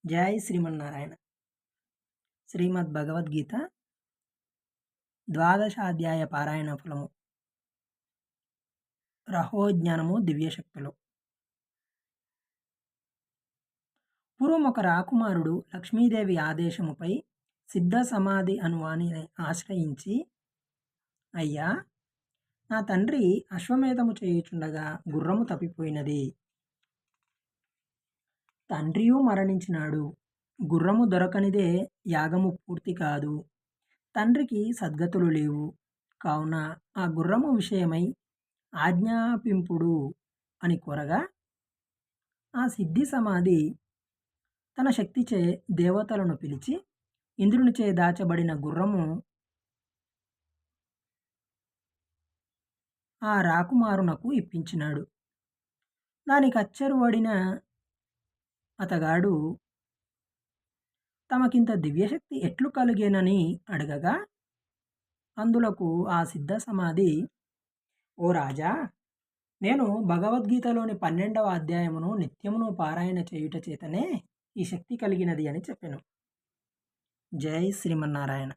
జై శ్రీమన్నారాయణ. శ్రీమద్ భగవద్గీత ద్వాదశాధ్యాయ పారాయణ ఫలము. రహోజ్ఞానము దివ్యశక్తులు. పూర్వం ఒక రాకుమారుడు లక్ష్మీదేవి ఆదేశముపై సిద్ధ సమాధి అనువానిని ఆశ్రయించి, అయ్యా, నా తండ్రి అశ్వమేధము చేయుచుండగా గుర్రము తప్పిపోయినది. తండ్రియు మరణించినాడు. గుర్రము దొరకనిదే యాగము పూర్తి కాదు. తండ్రికి సద్గతులు లేవు. కావున ఆ గుర్రము విషయమై ఆజ్ఞాపింపుడు అని కోరగా, ఆ సిద్ధి సమాధి తన శక్తిచే దేవతలను పిలిచి ఇంద్రునిచే దాచబడిన గుర్రము ఆ రాకుమారునకు ఇప్పించినాడు. దానికి అచ్చెరువడిన అతగాడు తమకింత దివ్యశక్తి ఎట్లు కలిగేనని అడగగా, అందులకు ఆ సిద్ధ సమాధి, ఓ రాజా, నేను భగవద్గీతలోని 12వ అధ్యాయమును నిత్యమును పారాయణ చేయుట చేతనే ఈ శక్తి కలిగినది అని చెప్పెను. జై శ్రీమన్నారాయణ.